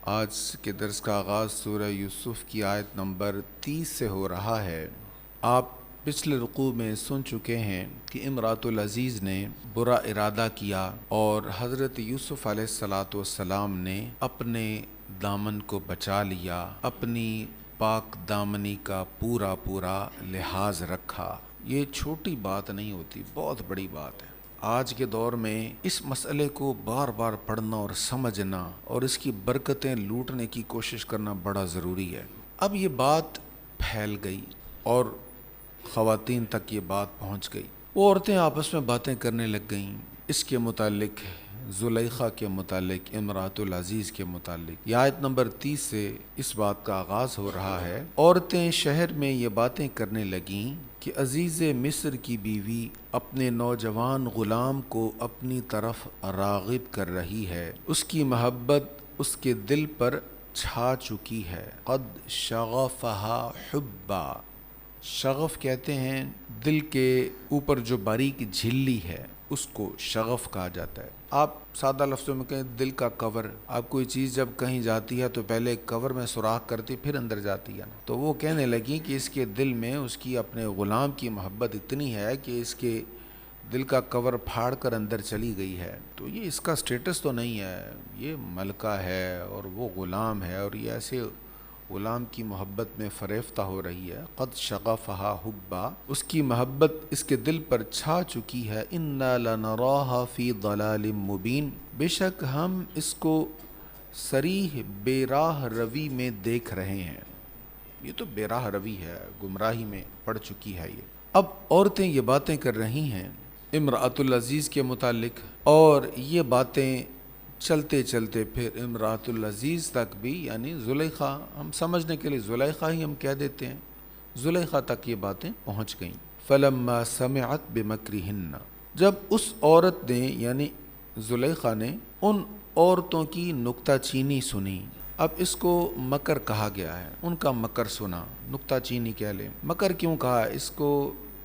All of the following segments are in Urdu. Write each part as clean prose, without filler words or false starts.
آج کے درس کا آغاز سورہ یوسف کی آیت نمبر 30 سے ہو رہا ہے۔ آپ پچھلے رکوع میں سن چکے ہیں کہ امرأۃ العزیز نے برا ارادہ کیا اور حضرت یوسف علیہ السلام نے اپنے دامن کو بچا لیا، اپنی پاک دامنی کا پورا لحاظ رکھا۔ یہ چھوٹی بات نہیں ہوتی، بہت بڑی بات ہے۔ آج کے دور میں اس مسئلے کو بار بار پڑھنا اور سمجھنا اور اس کی برکتیں لوٹنے کی کوشش کرنا بڑا ضروری ہے۔ اب یہ بات پھیل گئی اور خواتین تک یہ بات پہنچ گئی۔ وہ عورتیں آپس میں باتیں کرنے لگ گئیں اس کے متعلق، زلیخا کے متعلق، امرأۃ العزیز کے متعلق۔ یہ آیت نمبر 30 سے اس بات کا آغاز ہو رہا ہے۔ عورتیں شہر میں یہ باتیں کرنے لگیں کہ عزیز مصر کی بیوی اپنے نوجوان غلام کو اپنی طرف راغب کر رہی ہے، اس کی محبت اس کے دل پر چھا چکی ہے۔ قد شغفہا حبا، شغف کہتے ہیں دل کے اوپر جو باریک جھلی ہے اس کو شغف کہا جاتا ہے۔ آپ سادہ لفظوں میں کہیں دل کا کور، آپ کوئی چیز جب کہیں جاتی ہے تو پہلے کور میں سوراخ کرتی پھر اندر جاتی ہے، تو وہ کہنے لگی کہ اس کے دل میں اس کی اپنے غلام کی محبت اتنی ہے کہ اس کے دل کا کور پھاڑ کر اندر چلی گئی ہے۔ تو یہ اس کا سٹیٹس تو نہیں ہے، یہ ملکہ ہے اور وہ غلام ہے، اور یہ ایسے غلام کی محبت میں فریفتہ ہو رہی ہے۔ قد شغفہا حبا، اس کی محبت اس کے دل پر چھا چکی ہے۔ انا لنراہا فی ضلال مبین، بے شک ہم اس کو صریح بے راہ روی میں دیکھ رہے ہیں۔ یہ تو بے راہ روی ہے، گمراہی میں پڑ چکی ہے یہ۔ اب عورتیں یہ باتیں کر رہی ہیں امرأۃ العزیز کے متعلق، اور یہ باتیں چلتے چلتے پھر امرأۃ العزیز تک بھی، یعنی زلیخا، ہم سمجھنے کے لیے زلیخا ہی ہم کہہ دیتے ہیں، زلیخا تک یہ باتیں پہنچ گئیں۔ فلما سمعت بمکرہن، جب اس عورت نے یعنی زلیخا نے ان عورتوں کی نکتہ چینی سنی۔ اب اس کو مکر کہا گیا ہے، ان کا مکر سنا، نکتہ چینی کہہ لیں۔ مکر کیوں کہا، اس کو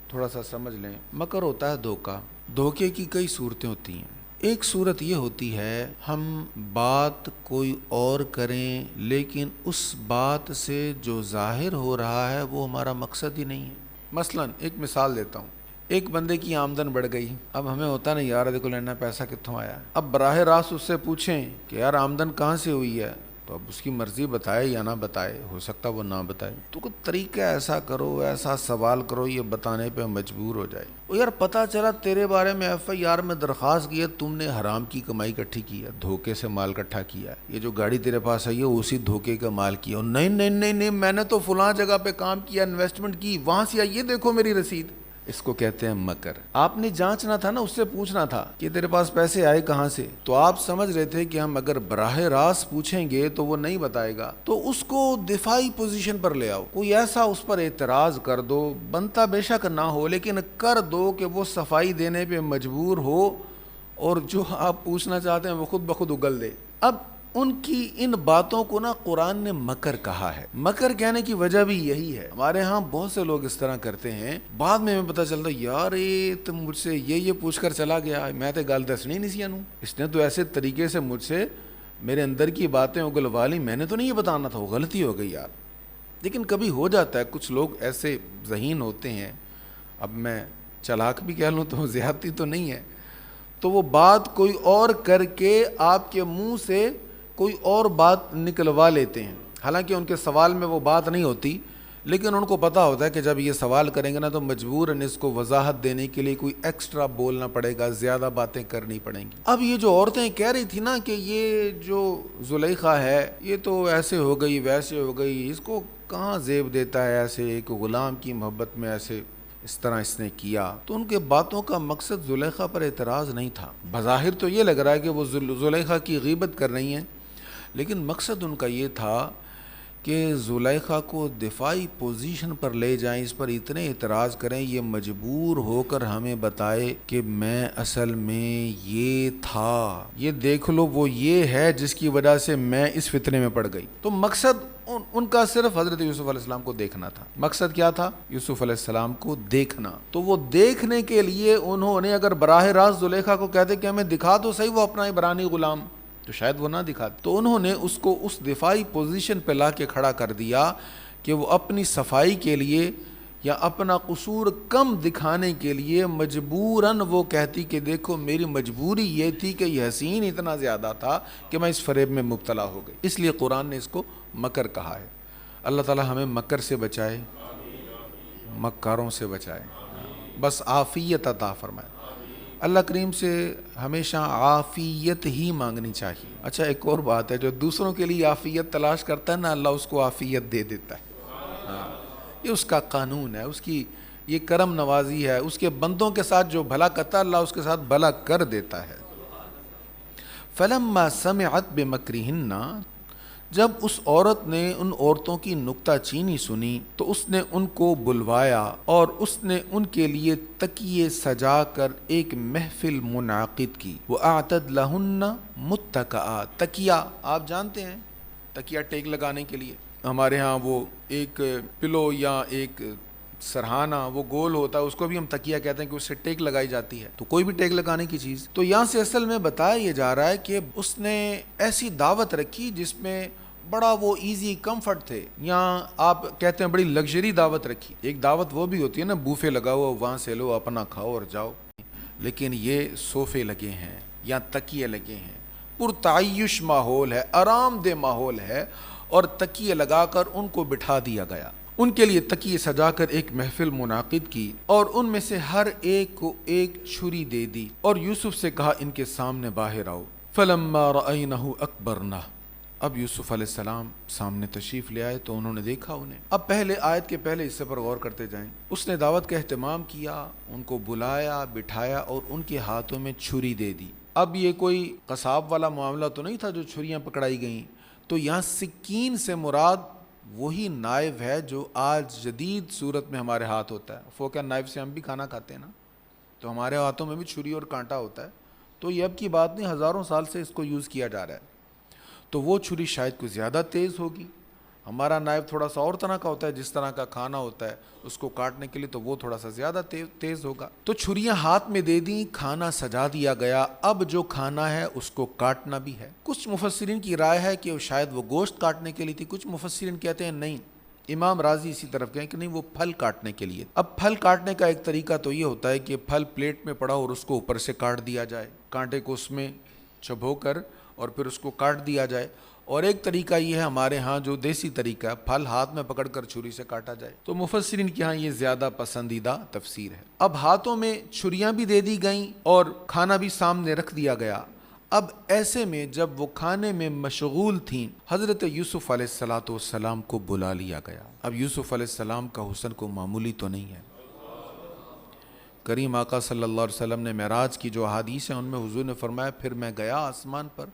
تھوڑا سا سمجھ لیں۔ مکر ہوتا ہے دھوکہ۔ دھوکے کی کئی صورتیں ہوتی ہیں۔ ایک صورت یہ ہوتی ہے ہم بات کوئی اور کریں لیکن اس بات سے جو ظاہر ہو رہا ہے وہ ہمارا مقصد ہی نہیں ہے۔ مثلا ایک مثال دیتا ہوں، ایک بندے کی آمدن بڑھ گئی، اب ہمیں ہوتا نہیں یار دیکھو لینا پیسہ کتوں آیا ہے، اب براہ راست اس سے پوچھیں کہ یار آمدن کہاں سے ہوئی ہے، تو اب اس کی مرضی بتائے یا نہ بتائے، ہو سکتا وہ نہ بتائے، تو کوئی طریقہ ایسا کرو، ایسا سوال کرو یہ بتانے پہ مجبور ہو جائے۔ وہ یار پتہ چلا تیرے بارے میں FIR میں درخواست کی ہے، تم نے حرام کی کمائی اکٹھی کی ہے، دھوکے سے مال اکٹھا کیا ہے، یہ جو گاڑی تیرے پاس آئی ہے اسی دھوکے کا مال کیا، نہیں نہیں نہیں نہیں میں نے تو فلاں جگہ پہ کام کیا، انویسٹمنٹ کی، وہاں سے آئی، یہ دیکھو میری رسید۔ اس کو کہتے ہیں مکر۔ آپ نے جانچنا تھا نا، اس سے پوچھنا تھا کہ تیرے پاس پیسے آئے کہاں سے، تو آپ سمجھ رہے تھے کہ ہم اگر براہ راست پوچھیں گے تو وہ نہیں بتائے گا، تو اس کو دفاعی پوزیشن پر لے آؤ، کوئی ایسا اس پر اعتراض کر دو، بنتا بے شک نہ ہو لیکن کر دو کہ وہ صفائی دینے پہ مجبور ہو اور جو آپ پوچھنا چاہتے ہیں وہ خود بخود اگل دے۔ اب ان کی ان باتوں کو نا قرآن نے مکر کہا ہے۔ مکر کہنے کی وجہ بھی یہی ہے، ہمارے ہاں بہت سے لوگ اس طرح کرتے ہیں، بعد میں ہمیں پتہ چلتا یار یہ تم مجھ سے یہ پوچھ کر چلا گیا، میں تو گل دسنی نہیں سی انو، اس نے تو ایسے طریقے سے مجھ سے میرے اندر کی باتیں اگلوا لی، میں نے تو نہیں یہ بتانا تھا، وہ غلطی ہو گئی یار۔ لیکن کبھی ہو جاتا ہے، کچھ لوگ ایسے ذہین ہوتے ہیں، اب میں چلاک بھی کہہ لوں تو زیادتی تو نہیں ہے، تو وہ بات کوئی اور کر کے آپ کے منہ سے کوئی اور بات نکلوا لیتے ہیں، حالانکہ ان کے سوال میں وہ بات نہیں ہوتی، لیکن ان کو پتہ ہوتا ہے کہ جب یہ سوال کریں گے نا تو مجبوراً اس کو وضاحت دینے کے لیے کوئی ایکسٹرا بولنا پڑے گا، زیادہ باتیں کرنی پڑیں گی۔ اب یہ جو عورتیں کہہ رہی تھی نا کہ یہ جو زلیخا ہے یہ تو ایسے ہو گئی ویسے ہو گئی، اس کو کہاں زیب دیتا ہے ایسے ایک غلام کی محبت میں ایسے اس طرح اس نے کیا، تو ان کے باتوں کا مقصد زلیخا پر اعتراض نہیں تھا۔ بظاہر تو یہ لگ رہا ہے کہ وہ زلیخا کی غیبت کر رہی ہیں، لیکن مقصد ان کا یہ تھا کہ زلیخا کو دفاعی پوزیشن پر لے جائیں، اس پر اتنے اعتراض کریں یہ مجبور ہو کر ہمیں بتائے کہ میں اصل میں یہ تھا، یہ دیکھ لو وہ یہ ہے جس کی وجہ سے میں اس فتنے میں پڑ گئی۔ تو مقصد ان کا صرف حضرت یوسف علیہ السلام کو دیکھنا تھا۔ مقصد کیا تھا؟ یوسف علیہ السلام کو دیکھنا۔ تو وہ دیکھنے کے لیے انہوں نے اگر براہ راست زلیخا کو کہتے کہ ہمیں دکھا تو صحیح وہ اپنا عبرانی غلام، تو شاید وہ نہ دکھاتے. تو انہوں نے اس کو اس دفاعی پوزیشن پہ لا کے کھڑا کر دیا کہ وہ اپنی صفائی کے لیے یا اپنا قصور کم دکھانے کے لیے مجبوراً وہ کہتی کہ دیکھو میری مجبوری یہ تھی کہ یہ حسین اتنا زیادہ تھا کہ میں اس فریب میں مبتلا ہو گئی. اس لیے قرآن نے اس کو مکر کہا ہے. اللہ تعالی ہمیں مکر سے بچائے، مکاروں سے بچائے، بس عافیت عطا فرمائے. اللہ کریم سے ہمیشہ عافیت ہی مانگنی چاہیے. اچھا ایک اور بات ہے، جو دوسروں کے لیے عافیت تلاش کرتا ہے نا، اللہ اس کو عافیت دے دیتا ہے. یہ اس کا قانون ہے، اس کی یہ کرم نوازی ہے. اس کے بندوں کے ساتھ جو بھلا کرتا ہے اللہ اس کے ساتھ بھلا کر دیتا ہے. فلما سمعت بمکرہن، جب اس عورت نے ان عورتوں کی نکتہ چینی سنی تو اس نے ان کو بلوایا اور اس نے ان کے لیے تکیے سجا کر ایک محفل منعقد کی. وَأَعْتَدْ لَهُنَّ مُتَّكَآ، تکیہ آپ جانتے ہیں، تکیہ ٹیک لگانے کے لیے. ہمارے ہاں وہ ایک پلو یا ایک سرہانہ وہ گول ہوتا ہے، اس کو بھی ہم تکیہ کہتے ہیں کہ اس سے ٹیک لگائی جاتی ہے. تو کوئی بھی ٹیک لگانے کی چیز. تو یہاں سے اصل میں بتایا یہ جا رہا ہے کہ اس نے ایسی دعوت رکھی جس میں بڑا وہ ایزی کمفرٹ تھے. یہاں آپ کہتے ہیں بڑی لگژری دعوت رکھی. ایک دعوت وہ بھی ہوتی ہے نا، بوفے لگاؤ وہاں سے لو اپنا کھاؤ اور جاؤ. لیکن یہ صوفے لگے ہیں یا تکیے لگے ہیں، پرتعیش ماحول ہے، آرام دہ ماحول ہے، اور تکیے لگا کر ان کو بٹھا دیا گیا. ان کے لیے تکیے سجا کر ایک محفل منعقد کی اور ان میں سے ہر ایک کو ایک چھری دے دی اور یوسف سے کہا ان کے سامنے باہر آؤ. فلما رأینہ اکبرنہ، اب یوسف علیہ السلام سامنے تشریف لے آئے تو انہوں نے دیکھا انہیں. اب پہلے آیت کے پہلے حصے پر غور کرتے جائیں. اس نے دعوت کا اہتمام کیا، ان کو بلایا، بٹھایا اور ان کے ہاتھوں میں چھری دے دی. اب یہ کوئی قصاب والا معاملہ تو نہیں تھا جو چھریاں پکڑائی گئیں. تو یہاں سکین سے مراد وہی نائف ہے جو آج جدید صورت میں ہمارے ہاتھ ہوتا ہے. فوکیا نائف سے ہم بھی کھانا کھاتے ہیں نا، تو ہمارے ہاتھوں میں بھی چھری اور کانٹا ہوتا ہے. تو یہ اب کی بات نہیں، ہزاروں سال سے اس کو یوز کیا جا رہا ہے. تو وہ چھری شاید کوئی زیادہ تیز ہوگی. ہمارا نائف تھوڑا سا اور طرح کا ہوتا ہے، جس طرح کا کھانا ہوتا ہے اس کو کاٹنے کے لیے، تو وہ تھوڑا سا زیادہ تیز ہوگا. تو چھریاں ہاتھ میں دے دیں، کھانا سجا دیا گیا. اب جو کھانا ہے اس کو کاٹنا بھی ہے. کچھ مفسرین کی رائے ہے کہ شاید وہ گوشت کاٹنے کے لیے تھی، کچھ مفسرین کہتے ہیں نہیں. امام راضی اسی طرف کہیں کہ نہیں، وہ پھل کاٹنے کے لیے. اب پھل کاٹنے کا ایک طریقہ تو یہ ہوتا ہے کہ پھل پلیٹ میں پڑا اور اس کو اوپر سے کاٹ دیا جائے، کانٹے کو اس میں چبھو کر اور پھر اس کو کاٹ دیا جائے. اور ایک طریقہ یہ ہے ہمارے ہاں جو دیسی طریقہ ہے، پھل ہاتھ میں پکڑ کر چھری سے کاٹا جائے. تو مفسرین کے ہاں یہ زیادہ پسندیدہ تفسیر ہے. اب ہاتھوں میں چھریاں بھی دے دی گئیں اور کھانا بھی سامنے رکھ دیا گیا. اب ایسے میں جب وہ کھانے میں مشغول تھیں، حضرت یوسف علیہ السلام کو بلا لیا گیا. اب یوسف علیہ السلام کا حسن کو معمولی تو نہیں ہے. کریم آقا صلی اللہ علیہ وسلم نے معراج کی جو احادیث ہیں ان میں حضور نے فرمایا پھر میں گیا آسمان پر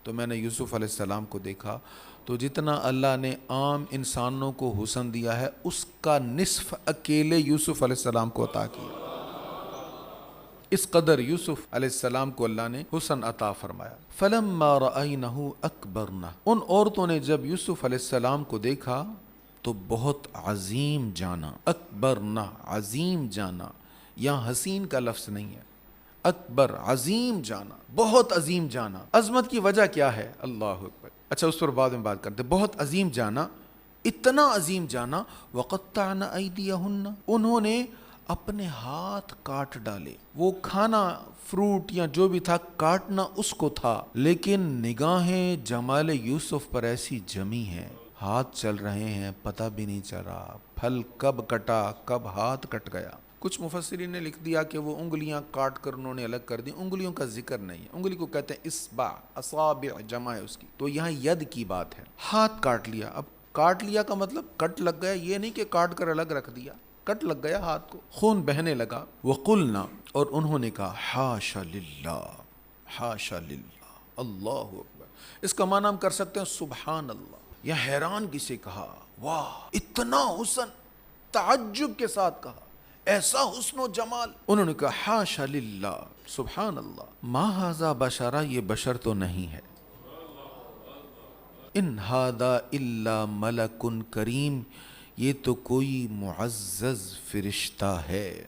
تو میں نے یوسف علیہ السلام کو دیکھا، تو جتنا اللہ نے عام انسانوں کو حسن دیا ہے اس کا نصف اکیلے یوسف علیہ السلام کو عطا کیا. اس قدر یوسف علیہ السلام کو اللہ نے حسن عطا فرمایا. فلما رأینہ اکبرنہ، ان عورتوں نے جب یوسف علیہ السلام کو دیکھا تو بہت عظیم جانا. اکبرنہ، عظیم جانا. یہاں حسین کا لفظ نہیں ہے، اکبر، عظیم جانا، بہت عظیم جانا. عظمت کی وجہ کیا ہے؟ اللہ اکبر. اچھا اس پر بعد میں بات کرتے. بہت عظیم جانا، اتنا عظیم جانا. وقطعن ایدیہن، انہوں نے اپنے ہاتھ کاٹ ڈالے. وہ کھانا فروٹ یا جو بھی تھا کاٹنا اس کو تھا، لیکن نگاہیں جمال یوسف پر ایسی جمی ہیں، ہاتھ چل رہے ہیں پتہ بھی نہیں چل رہا، پھل کب کٹا کب ہاتھ کٹ گیا. کچھ مفسرین نے لکھ دیا کہ وہ انگلیاں کاٹ کر انہوں نے الگ کر دی. انگلیوں کا ذکر نہیں ہے، انگلی کو کہتے ہیں اصبع، اصابع جمع ہے اس کی. تو یہاں ید کی بات ہے. ہاتھ کاٹ لیا. اب کاٹ لیا کا مطلب کٹ لگ گیا، یہ نہیں کہ کاٹ کر الگ رکھ دیا، کٹ لگ گیا ہاتھ کو، خون بہنے لگا. وقلنا، اور انہوں نے کہا حاشا للہ، حاشا للہ، اللہ اکبر. اس کا معنی ہم کر سکتے ہیں سبحان اللہ. یا حیران کسے کہا، واہ اتنا حسن، تعجب کے ساتھ کہا، ایسا حسن و جمال. انہوں نے کہا حاشا للہ، سبحان اللہ، ما ھذا بشرا، یہ بشر تو نہیں ہے. ان ھذا الا ملک کریم، یہ تو کوئی معزز فرشتہ ہے.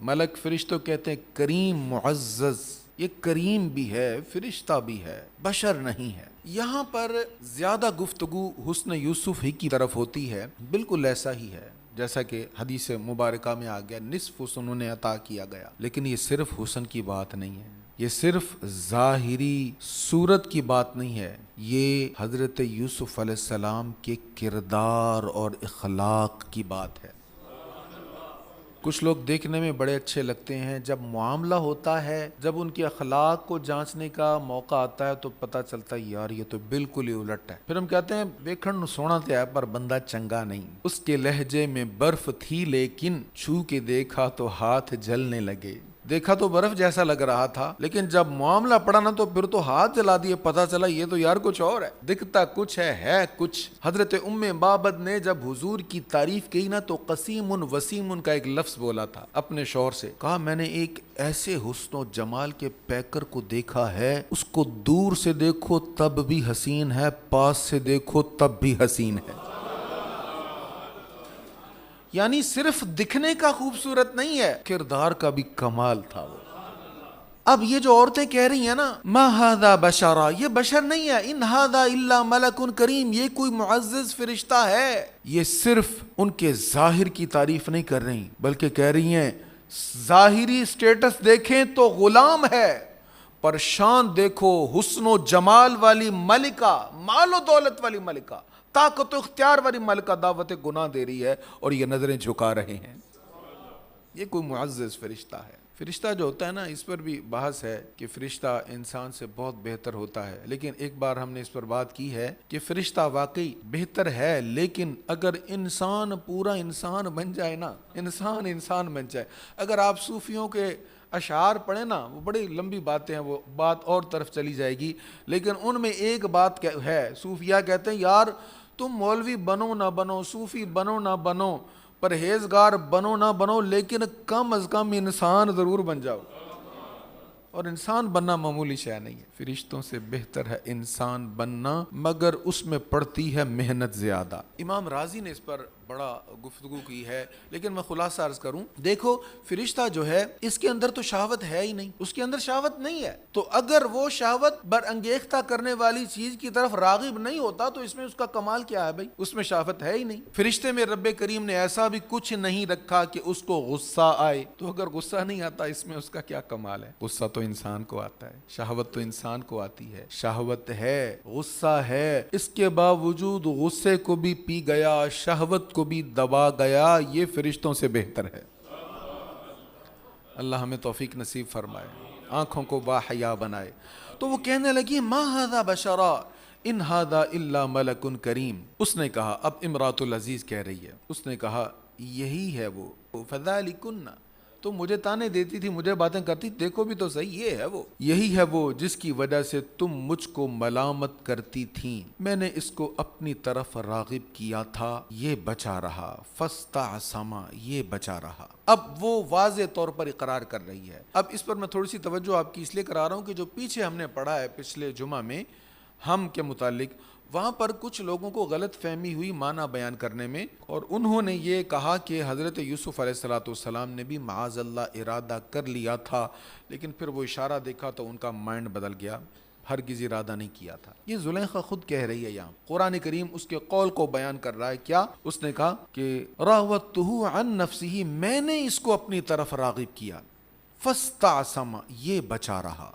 ملک فرشتوں کہتے ہیں کریم، معزز. یہ کریم بھی ہے، فرشتہ بھی ہے، بشر نہیں ہے۔ یہاں پر زیادہ گفتگو حسن یوسف ہی کی طرف ہوتی ہے، بالکل ایسا ہی ہے جیسا کہ حدیث مبارکہ میں آ گیا، نصف حسن انہیں عطا کیا گیا۔ لیکن یہ صرف حسن کی بات نہیں ہے، یہ صرف ظاہری صورت کی بات نہیں ہے، یہ حضرت یوسف علیہ السلام کے کردار اور اخلاق کی بات ہے۔ کچھ لوگ دیکھنے میں بڑے اچھے لگتے ہیں، جب معاملہ ہوتا ہے، جب ان کے اخلاق کو جانچنے کا موقع آتا ہے تو پتہ چلتا ہے یار یہ تو بالکل ہی الٹ ہے۔ پھر ہم کہتے ہیں ویکھن نو سونا تے ہے پر بندہ چنگا نہیں، اس کے لہجے میں برف تھی لیکن چھو کے دیکھا تو ہاتھ جلنے لگے۔ دیکھا تو برف جیسا لگ رہا تھا لیکن جب معاملہ پڑا نا تو پھر تو ہاتھ جلا دیے، پتہ چلا یہ تو یار کچھ اور ہے، دکھتا کچھ ہے کچھ۔ حضرت ام بابد نے جب حضور کی تعریف کی نا تو قسیم وسیم کا ایک لفظ بولا تھا اپنے شوہر سے، کہا میں نے ایک ایسے حسن و جمال کے پیکر کو دیکھا ہے، اس کو دور سے دیکھو تب بھی حسین ہے، پاس سے دیکھو تب بھی حسین ہے۔ یعنی صرف دکھنے کا خوبصورت نہیں ہے، کردار کا بھی کمال تھا وہ۔ اب یہ جو عورتیں کہہ رہی ہیں نا ما ھذا بشرا، یہ بشر نہیں ہے، ان ھذا الا ملک کریم، یہ کوئی معزز فرشتہ ہے۔ یہ صرف ان کے ظاہر کی تعریف نہیں کر رہی بلکہ کہہ رہی ہیں ظاہری سٹیٹس دیکھیں تو غلام ہے، پر شان دیکھو حسن و جمال والی ملکہ، مال و دولت والی ملکہ، طاقت و اختیار والی ملکہ دعوت گناہ دے رہی ہے اور یہ نظریں جھکا رہے ہیں۔ یہ کوئی معزز فرشتہ ہے۔ فرشتہ جو ہوتا ہے نا، اس پر بھی بحث ہے کہ فرشتہ انسان سے بہت بہتر ہوتا ہے، لیکن ایک بار ہم نے اس پر بات کی ہے کہ فرشتہ واقعی بہتر ہے، لیکن اگر انسان پورا انسان بن جائے نا، انسان بن جائے۔ اگر آپ صوفیوں کے اشعار پڑھیں نا، وہ بڑی لمبی باتیں ہیں، وہ بات اور طرف چلی جائے گی، لیکن ان میں ایک بات ہے، صوفیہ کہتے ہیں یار تم مولوی بنو نہ بنو، صوفی بنو نہ بنو، پرہیزگار بنو نہ بنو، لیکن کم از کم انسان ضرور بن جاؤ۔ اور انسان بننا معمولی شے نہیں ہے، فرشتوں سے بہتر ہے انسان بننا، مگر اس میں پڑتی ہے محنت زیادہ۔ امام رازی نے اس پر بڑا گفتگو کی ہے، لیکن میں خلاصہ عرض کروں، دیکھو فرشتہ جو ہے اس کے اندر تو شہوت ہے ہی نہیں، اس کے اندر شہوت نہیں ہے، تو اگر وہ شہوت برانگیختہ کرنے والی چیز کی طرف راغب نہیں ہوتا تو اس میں اس کا کمال کیا ہے بھائی؟ اس میں شہوت ہے ہی نہیں۔ فرشتے میں رب کریم نے ایسا بھی کچھ نہیں رکھا کہ اس کو غصہ آئے، تو اگر غصہ نہیں آتا اس میں اس کا کیا کمال ہے؟ غصہ تو انسان کو آتا ہے، شہوت تو انسان کو آتی ہے، شہوت ہے، غصہ ہے، اس کے باوجود غصے کو بھی پی گیا، شہوت کو بھی دبا گیا، یہ فرشتوں سے بہتر ہے۔ اللہ ہمیں توفیق نصیب فرمائے، آنکھوں کو باحیا بنائے۔ تو وہ کہنے لگی ما ھذا بشرا ان ھذا الا ملک کریم۔ اس نے کہا، اب امرات العزیز کہہ رہی ہے، اس نے کہا یہی ہے وہ، فذالکن، تو مجھے تانے دیتی تھی، مجھے باتیں کرتی، دیکھو بھی تو صحیح، یہ ہے وہ، یہی ہے وہ جس کی وجہ سے تم مجھ کو ملامت کرتی تھیں، میں نے اس کو اپنی طرف راغب کیا تھا، یہ بچا رہا، فاستعصم، یہ بچا رہا۔ اب وہ واضح طور پر اقرار کر رہی ہے۔ اب اس پر میں تھوڑی سی توجہ آپ کی اس لیے کرا رہا ہوں کہ جو پیچھے ہم نے پڑھا ہے پچھلے جمعہ میں ہم کے متعلق، وہاں پر کچھ لوگوں کو غلط فہمی ہوئی معنی بیان کرنے میں، اور انہوں نے یہ کہا کہ حضرت یوسف علیہ السلام نے بھی معاذ اللہ ارادہ کر لیا تھا، لیکن پھر وہ اشارہ دیکھا تو ان کا مائنڈ بدل گیا، ہرگز ارادہ نہیں کیا تھا۔ یہ زلیخا خود کہہ رہی ہے، یہاں قرآن کریم اس کے قول کو بیان کر رہا ہے۔ کیا اس نے کہا کہ راودتہ عن نفسہ، میں نے اس کو اپنی طرف راغب کیا، فاستعصم، یہ بچا رہا،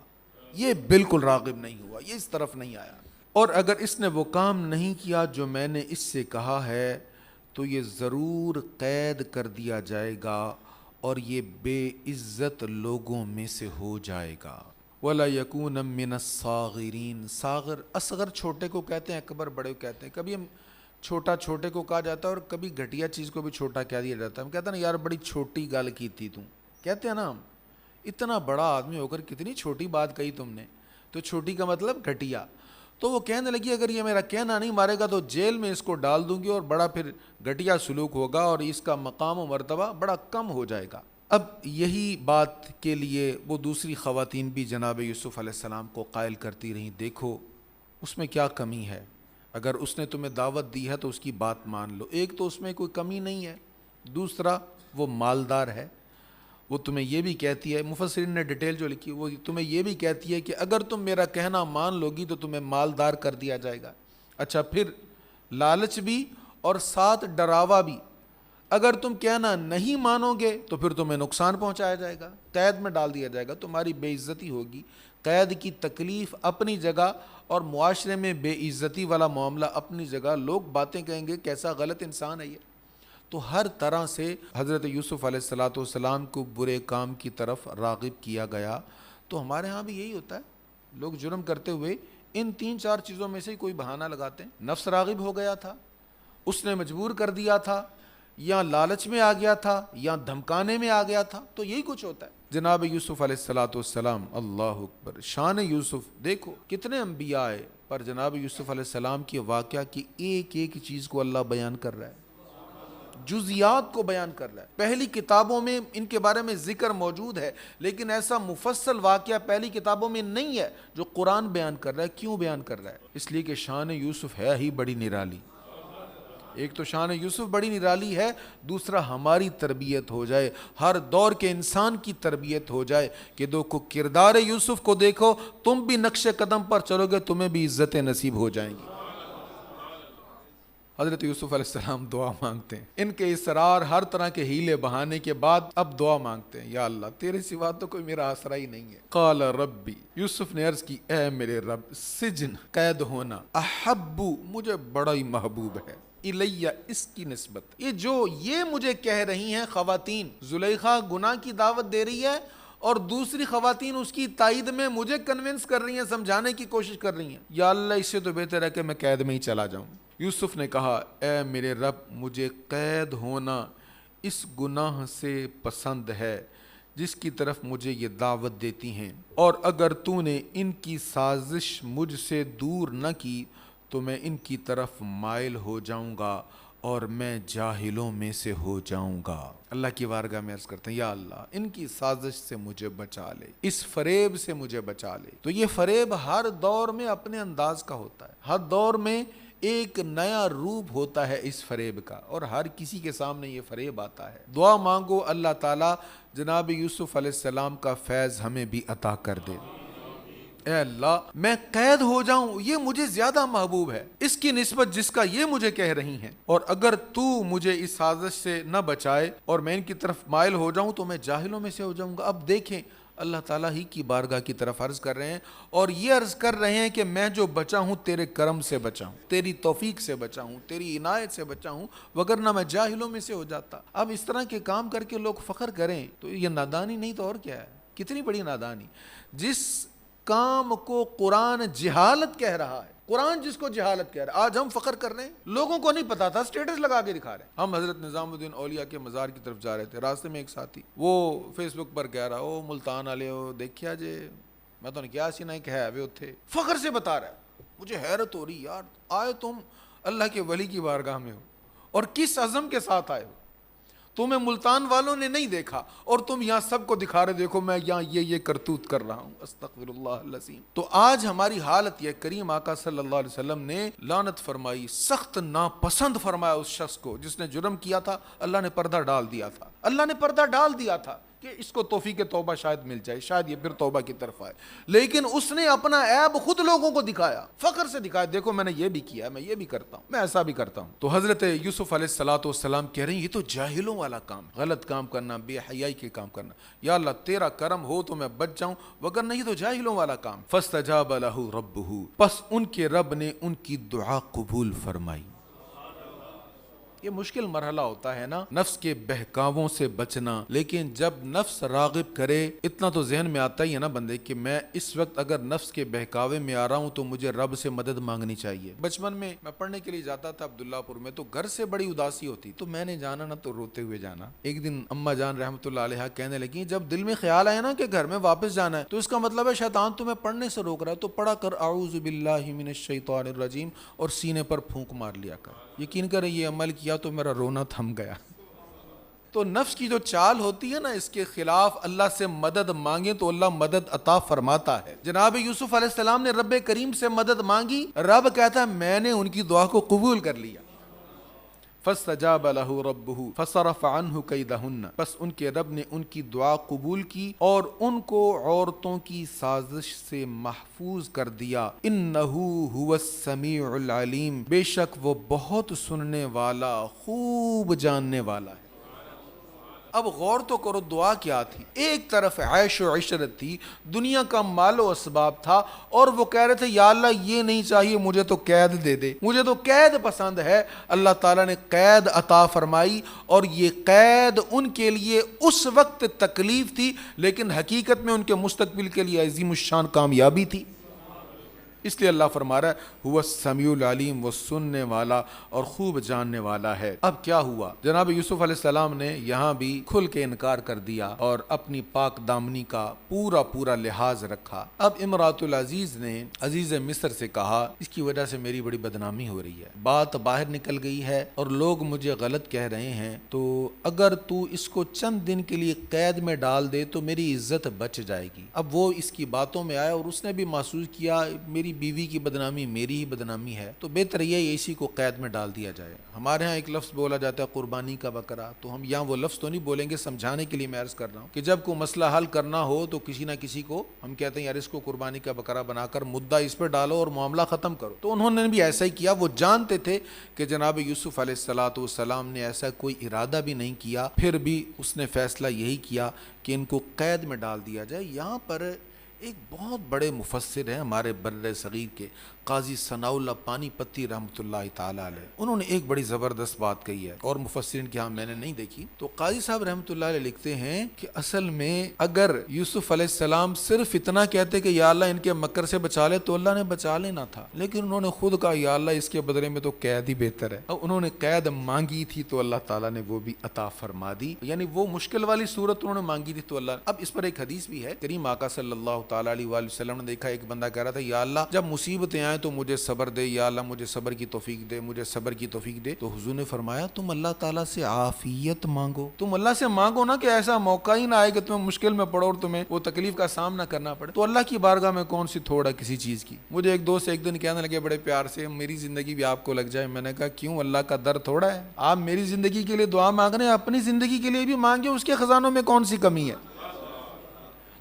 یہ بالکل راغب نہیں ہوا، یہ اس طرف نہیں آیا، اور اگر اس نے وہ کام نہیں کیا جو میں نے اس سے کہا ہے تو یہ ضرور قید کر دیا جائے گا اور یہ بے عزت لوگوں میں سے ہو جائے گا۔ وَلَا يَكُونَ مِنَ الصَّاغِرِينَ، صاغر اصغر چھوٹے کو کہتے ہیں، اکبر بڑے کو کہتے ہیں۔ کبھی ہم چھوٹا چھوٹے کو کہا جاتا ہے اور کبھی گھٹیا چیز کو بھی چھوٹا کہہ دیا جاتا ہے۔ ہم کہتے ہیں نا یار بڑی چھوٹی گل کی تھی تم، کہتے ہیں نا ہم، اتنا بڑا آدمی ہو کر کتنی چھوٹی بات کہی تم نے، تو چھوٹی کا مطلب گھٹیا۔ تو وہ کہنے لگی اگر یہ میرا کہنا نہیں مارے گا تو جیل میں اس کو ڈال دوں گی اور بڑا پھر گھٹیا سلوک ہوگا اور اس کا مقام و مرتبہ بڑا کم ہو جائے گا۔ اب یہی بات کے لیے وہ دوسری خواتین بھی جناب یوسف علیہ السلام کو قائل کرتی رہیں، دیکھو اس میں کیا کمی ہے، اگر اس نے تمہیں دعوت دی ہے تو اس کی بات مان لو، ایک تو اس میں کوئی کمی نہیں ہے، دوسرا وہ مالدار ہے، وہ تمہیں یہ بھی کہتی ہے، مفسرین نے ڈیٹیل جو لکھی وہ تمہیں یہ بھی کہتی ہے کہ اگر تم میرا کہنا مان لو گی تو تمہیں مالدار کر دیا جائے گا. اچھا پھر لالچ بھی اور ساتھ ڈراوا بھی. اگر تم کہنا نہیں مانو گے تو پھر تمہیں نقصان پہنچایا جائے گا، قید میں ڈال دیا جائے گا، تمہاری بے عزتی ہوگی. قید کی تکلیف اپنی جگہ اور معاشرے میں بے عزتی والا معاملہ اپنی جگہ. لوگ باتیں کہیں گے کیسا غلط انسان ہے یہ. تو ہر طرح سے حضرت یوسف علیہ السلام کو برے کام کی طرف راغب کیا گیا. تو ہمارے ہاں بھی یہی ہوتا ہے، لوگ جرم کرتے ہوئے ان 3-4 چیزوں میں سے کوئی بہانہ لگاتے ہیں. نفس راغب ہو گیا تھا، اس نے مجبور کر دیا تھا، یا لالچ میں آ گیا تھا، یا دھمکانے میں آ گیا تھا. تو یہی کچھ ہوتا ہے. جناب یوسف علیہ السلام، اللہ اکبر، شان یوسف دیکھو. کتنے انبیاء آئے پر جناب یوسف علیہ السلام کے واقعہ کی ایک ایک چیز کو اللہ بیان کر رہا ہے، جزیات کو بیان کر رہا ہے. پہلی کتابوں میں ان کے بارے میں ذکر موجود ہے، لیکن ایسا مفصل واقعہ پہلی کتابوں میں نہیں ہے جو قرآن بیان کر رہا ہے. کیوں بیان کر رہا ہے؟ اس لیے کہ شان یوسف ہے ہی بڑی نرالی. ایک تو شان یوسف بڑی نرالی ہے، دوسرا ہماری تربیت ہو جائے، ہر دور کے انسان کی تربیت ہو جائے کہ دیکھو کردار یوسف کو دیکھو، تم بھی نقش قدم پر چلو گے، تمہیں بھی عزتیں نصیب ہو جائیں گی. حضرت یوسف علیہ السلام دعا مانگتے ہیں. ان کے اصرار، ہر طرح کے ہیلے بہانے کے بعد اب دعا مانگتے ہیں، یا اللہ تیرے سوا تو کوئی میرا آسرا ہی نہیں ہے. قال ربی، یوسف نے عرض کی اے میرے رب، سجن، قید ہونا، احبو، مجھے بڑا ہی محبوب ہے، الیہ، اس کی نسبت. یہ مجھے کہہ رہی ہیں خواتین، زلیخا گناہ کی دعوت دے رہی ہے اور دوسری خواتین اس کی تائید میں مجھے کنونس کر رہی ہیں، سمجھانے کی کوشش کر رہی ہیں. یا اللہ اس سے تو بہتر ہے کہ میں قید میں ہی چلا جاؤں. یوسف نے کہا اے میرے رب، مجھے قید ہونا اس گناہ سے پسند ہے جس کی طرف مجھے یہ دعوت دیتی ہیں، اور اگر تو نے ان کی سازش مجھ سے دور نہ کی تو میں ان کی طرف مائل ہو جاؤں گا اور میں جاہلوں میں سے ہو جاؤں گا. اللہ کی بارگاہ میں عرض کرتے ہیں یا اللہ ان کی سازش سے مجھے بچا لے، اس فریب سے مجھے بچا لے. تو یہ فریب ہر دور میں اپنے انداز کا ہوتا ہے، ہر دور میں ایک نیا روپ ہوتا ہے اس فریب کا، اور ہر کسی کے سامنے یہ فریب آتا ہے. دعا مانگو اللہ تعالیٰ جناب یوسف علیہ السلام کا فیض ہمیں بھی عطا کر دے. اے اللہ میں قید ہو جاؤں یہ مجھے زیادہ محبوب ہے اس کی نسبت جس کا یہ مجھے کہہ رہی ہیں، اور اگر تو مجھے اس سازش سے نہ بچائے اور میں ان کی طرف مائل ہو جاؤں تو میں جاہلوں میں سے ہو جاؤں گا. اب دیکھیں اللہ تعالیٰ ہی کی بارگاہ کی طرف عرض کر رہے ہیں، اور یہ عرض کر رہے ہیں کہ میں جو بچا ہوں تیرے کرم سے بچا ہوں، تیری توفیق سے بچا ہوں، تیری عنایت سے بچا ہوں، وگرنہ میں جاہلوں میں سے ہو جاتا. اب اس طرح کے کام کر کے لوگ فخر کریں تو یہ نادانی نہیں تو اور کیا ہے؟ کتنی بڑی نادانی. جس کام کو قرآن جہالت کہہ رہا ہے، قرآن جس کو جہالت کہہ رہا ہے، آج ہم فخر کر رہے ہیں. لوگوں کو نہیں پتا تھا، سٹیٹس لگا کے دکھا رہے ہیں. ہم حضرت نظام الدین اولیاء کے مزار کی طرف جا رہے تھے، راستے میں ایک ساتھی وہ فیس بک پر کہہ رہا او ملتان والے ہو دیکھیا جے میں تو نے کیا سی نہیں کہا ہے اتھے، فخر سے بتا رہا ہے. مجھے حیرت ہو رہی یار، آئے تم اللہ کے ولی کی بارگاہ میں ہو اور کس عزم کے ساتھ آئے ہو. تمہیں ملتان والوں نے نہیں دیکھا اور تم یہاں سب کو دکھا رہے، دیکھو میں یہاں یہ کرتوت کر رہا ہوں. استغفر اللہ العظیم. تو آج ہماری حالت یہ، کریم آقا صلی اللہ علیہ وسلم نے لعنت فرمائی، سخت ناپسند فرمایا اس شخص کو جس نے جرم کیا تھا. اللہ نے پردہ ڈال دیا تھا، اللہ نے پردہ ڈال دیا تھا کہ اس کو توفیق توبہ شاید مل جائے، شاید یہ پھر توبہ کی طرف آئے. لیکن اس نے اپنا عیب خود لوگوں کو دکھایا، فخر سے دکھایا، دیکھو میں نے یہ بھی کیا، میں یہ بھی کرتا ہوں، میں ایسا بھی کرتا ہوں. تو حضرت یوسف علیہ السلام کہہ رہے ہیں یہ تو جاہلوں والا کام، غلط کام کرنا، بے حیائی کے کام کرنا. یا اللہ تیرا کرم ہو تو میں بچ جاؤں، وگرنہ یہ تو جاہلوں والا کام. فاستجاب له ربه، پس ان کے رب نے ان کی دعا قبول فرمائی. یہ مشکل مرحلہ ہوتا ہے نا، نفس کے بہکاووں سے بچنا. لیکن جب نفس راغب کرے، اتنا تو ذہن میں آتا ہی ہے نا بندے کہ میں اس وقت اگر نفس کے بہکاوے میں آ رہا ہوں تو مجھے رب سے مدد مانگنی چاہیے. بچپن میں پڑھنے کے لیے جاتا تھا عبداللہ پور میں، تو گھر سے بڑی اداسی ہوتی، تو میں نے جانا نا تو روتے ہوئے جانا. ایک دن اماں جان رحمۃ اللہ علیہ کہنے لگی جب دل میں خیال آیا نا کہ گھر میں واپس جانا ہے تو اس کا مطلب ہے شیطان تمہیں پڑھنے سے روک رہا ہے، تو پڑھا کر اعوذ باللہ من الشیطان الرجیم اور سینے پر پھونک مار لیا کر. یقین کریں یہ عمل کیا تو میرا رونا تھم گیا. تو نفس کی جو چال ہوتی ہے نا، اس کے خلاف اللہ سے مدد مانگیں تو اللہ مدد عطا فرماتا ہے. جناب یوسف علیہ السلام نے رب کریم سے مدد مانگی، رب کہتا ہے میں نے ان کی دعا کو قبول کر لیا. فاستجاب له ربه فصرف عنه كيدهن، بس ان کے رب نے ان کی دعا قبول کی اور ان کو عورتوں کی سازش سے محفوظ کر دیا۔ انه هو السمیع العلیم، بے شک وہ بہت سننے والا، خوب جاننے والا ہے۔ اب غور تو کرو، دعا کیا تھی؟ ایک طرف عیش و عشرت تھی، دنیا کا مال و اسباب تھا، اور وہ کہہ رہے تھے یا اللہ یہ نہیں چاہیے، مجھے تو قید دے دے، مجھے تو قید پسند ہے۔ اللہ تعالیٰ نے قید عطا فرمائی، اور یہ قید ان کے لیے اس وقت تکلیف تھی، لیکن حقیقت میں ان کے مستقبل کے لیے عظیم الشان کامیابی تھی۔ اس لیے اللہ فرما رہا ہے ہوا السمیع العلیم، وہ سننے والا اور خوب جاننے والا ہے۔ اب کیا ہوا؟ جناب یوسف علیہ السلام نے یہاں بھی کھل کے انکار کر دیا اور اپنی پاک دامنی کا پورا لحاظ رکھا۔ اب امراۃ العزیز نے عزیز مصر سے کہا اس کی وجہ سے میری بڑی بدنامی ہو رہی ہے، بات باہر نکل گئی ہے اور لوگ مجھے غلط کہہ رہے ہیں، تو اگر تو اس کو چند دن کے لیے قید میں ڈال دے تو میری عزت بچ جائے گی۔ اب وہ اس کی باتوں میں آیا اور اس نے بھی محسوس کیا میری بیوی کی بدنامی میری ہی بدنامی ہے، تو بہتر یہ اسی کو قید میں ڈال دیا جائے۔ ہمارے ہاں ایک لفظ بولا جاتا ہے قربانی کا بکرا، تو ہم یہاں وہ لفظ تو نہیں بولیں گے، سمجھانے کے لیے میں عرض کر رہا ہوں کہ جب کوئی مسئلہ حل کرنا ہو تو کسی نہ کسی کو ہم کہتے ہیں یار اس کو قربانی کا بکرا بنا کر مدعا اس پہ ڈالو اور معاملہ ختم کرو۔ تو انہوں نے بھی ایسا ہی کیا، وہ جانتے تھے کہ جناب یوسف علیہ السلام نے ایسا کوئی ارادہ بھی نہیں کیا، پھر بھی اس نے فیصلہ یہی کیا کہ ان کو قید میں ڈال دیا جائے۔ یہاں پر ایک بہت بڑے مفسر ہیں ہمارے بر صغیر کے، قاضی ثناء اللہ پانی پتی رحمۃ اللہ تعالی علیہ، انہوں نے ایک بڑی زبردست بات کہی ہے اور مفسرین کی ہاں میں نے نہیں دیکھی۔ تو قاضی صاحب رحمۃ اللہ علیہ لکھتے ہیں کہ اصل میں اگر یوسف علیہ السلام صرف اتنا کہتے کہ یا اللہ ان کے مکر سے بچا لے تو اللہ نے بچا لینا تھا، لیکن انہوں نے خود کہا یا اللہ اس کے بدلے میں تو قید ہی بہتر ہے۔ اب انہوں نے قید مانگی تھی تو اللہ تعالیٰ نے وہ بھی عطا فرما دی، یعنی وہ مشکل والی صورت انہوں نے مانگی تھی تو اللہ۔ اب اس پر ایک حدیث بھی ہے، کریم آقا صلی اللہ تعالیٰ علیہ وآلہ وسلم نے دیکھا ایک بندہ کہہ رہا تھا یا اللہ جب مصیبتیں آئیں تو مجھے صبر دے، یا اللہ مجھے صبر کی توفیق دے، مجھے صبر کی توفیق دے۔ تو حضور نے فرمایا تم اللہ تعالیٰ سے عافیت مانگو، تم اللہ سے مانگو نا کہ ایسا موقع ہی نہ آئے کہ تمہیں مشکل میں پڑو اور تمہیں وہ تکلیف کا سامنا کرنا پڑے۔ تو اللہ کی بارگاہ میں کون سی تھوڑا کسی چیز کی۔ مجھے ایک دوست ایک دن کہنے لگے بڑے پیار سے میری زندگی بھی آپ کو لگ جائے، میں نے کہا کیوں، اللہ کا در تھوڑا ہے؟ آپ میری زندگی کے لیے دعا مانگ رہے ہیں، اپنی زندگی کے لیے بھی مانگے، اس کے خزانوں میں کون سی کمی ہے؟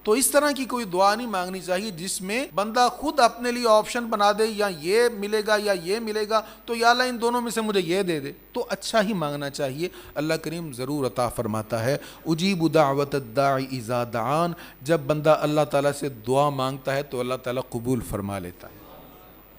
تو اس طرح کی کوئی دعا نہیں مانگنی چاہیے جس میں بندہ خود اپنے لیے آپشن بنا دے، یا یہ ملے گا یا یہ ملے گا، تو یا اللہ ان دونوں میں سے مجھے یہ دے دے۔ تو اچھا ہی مانگنا چاہیے، اللہ کریم ضرور عطا فرماتا ہے۔ اجیب دعوت الداعی اذا دعان، جب بندہ اللہ تعالیٰ سے دعا مانگتا ہے تو اللہ تعالیٰ قبول فرما لیتا ہے۔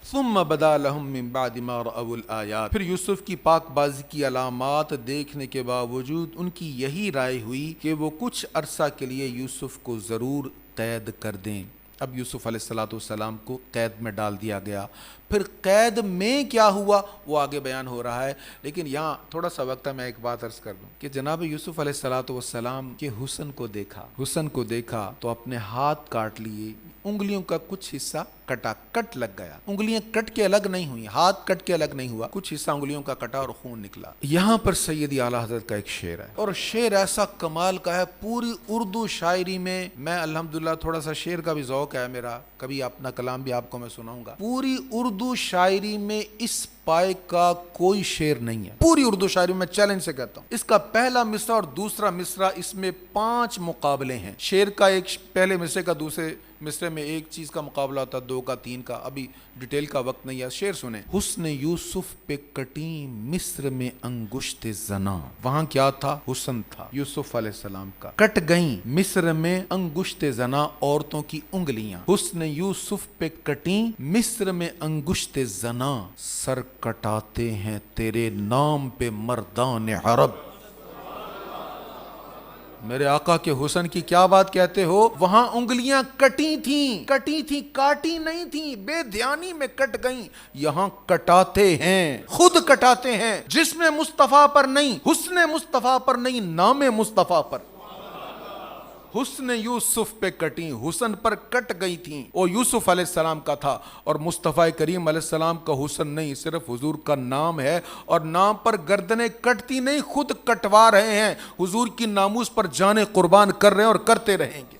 ثم بدا لهم من بعد ما رأوا الآیات، پھر یوسف کی پاک بازی کی علامات دیکھنے کے باوجود ان کی یہی رائے ہوئی کہ وہ کچھ عرصہ کے لیے یوسف کو ضرور قید کر دیں۔ اب یوسف علیہ السلام کو قید میں ڈال دیا گیا۔ پھر قید میں کیا ہوا وہ آگے بیان ہو رہا ہے، لیکن یہاں تھوڑا سا وقت ہے میں ایک بات عرض کر دوں کہ جناب یوسف علیہ السلام کے حسن کو دیکھا تو اپنے ہاتھ کاٹ لیے، انگلیوں کا کچھ حصہ کٹ لگ گیا، انگلیاں کٹ کے الگ نہیں ہوئی، ہاتھ کٹ کے الگ نہیں ہوا، کچھ حصہ انگلیوں کا کٹا اور خون نکلا۔ یہاں پر سیدی اعلیٰ حضرت کا ایک شعر ہے، اور شعر ایسا کمال کا ہے، پوری اردو شاعری میں الحمدللہ تھوڑا سا شعر کا بھی ذوق ہے میرا، کبھی اپنا کلام بھی آپ کو میں سناؤں گا۔ پوری اردو شاعری میں اس پائے کا کوئی شعر نہیں ہے، پوری اردو شاعری میں چیلنج سے کہتا ہوں۔ اس کا پہلا مصرع اور دوسرا مصرع، اس میں 5 مقابلے ہیں، شعر کا ایک پہلے مصرے کا دوسرے مصرے میں ایک چیز کا مقابلہ ہوتا ہے، 2 کا 3 کا، ابھی ڈیٹیل کا وقت نہیں ہے۔ شعر سنیں، حسن یوسف پہ کٹی مصر میں انگشت زنا، وہاں کیا تھا؟ حسن تھا یوسف علیہ السلام کا، کٹ گئیں مصر میں انگشت زنا، عورتوں کی انگلیاں۔ حسن یوسف پہ کٹی مصر میں انگشت زنا، سر کٹاتے ہیں تیرے نام پہ مردان عرب۔ میرے آقا کے حسن کی کیا بات کہتے ہو؟ وہاں انگلیاں کٹی تھیں، کاٹی نہیں تھیں، بے دھیانی میں کٹ گئیں، یہاں کٹاتے ہیں، خود کٹاتے ہیں، جسم مصطفیٰ پر نہیں، حسن مصطفیٰ پر نہیں، نام مصطفیٰ پر۔ حسن یوسف پہ کٹیں، حسن پر کٹ گئی تھیں، وہ یوسف علیہ السلام کا تھا، اور مصطفیٰ کریم علیہ السلام کا حسن نہیں، صرف حضور کا نام ہے، اور نام پر گردنیں کٹتی نہیں، خود کٹوا رہے ہیں، حضور کی ناموس پر جانیں قربان کر رہے ہیں اور کرتے رہیں گے۔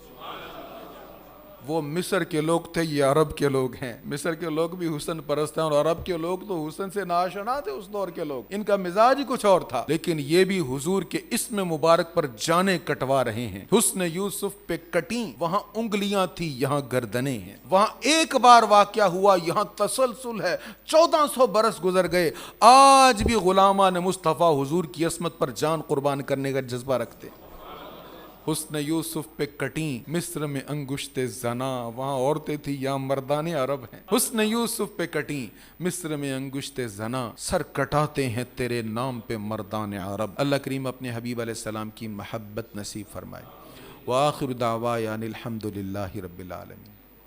وہ مصر کے لوگ تھے، یہ عرب کے لوگ ہیں۔ مصر کے لوگ بھی حسن پرست ہیں، اور عرب کے لوگ تو حسن سے ناآشنا تھے اس دور کے لوگ، ان کا مزاج ہی کچھ اور تھا، لیکن یہ بھی حضور کے اسم مبارک پر جانیں کٹوا رہے ہیں۔ حسن یوسف پہ کٹیں وہاں انگلیاں تھی، یہاں گردنیں ہیں۔ وہاں ایک بار واقعہ ہوا، یہاں تسلسل ہے، 1400 برس گزر گئے، آج بھی غلامان مصطفیٰ حضور کی عصمت پر جان قربان کرنے کا جذبہ رکھتے۔ حسن یوسف پہ کٹیں مصر میں انگشت زنا، وہاں عورتیں تھیں، یہاں مردان عرب ہیں۔ حسن یوسف پہ کٹیں مصر میں انگشت زنا، سر کٹاتے ہیں تیرے نام پہ مردان عرب۔ اللہ کریم اپنے حبیب علیہ السلام کی محبت نصیب فرمائے۔ وآخر دعوانا الحمد للہ رب العالمین۔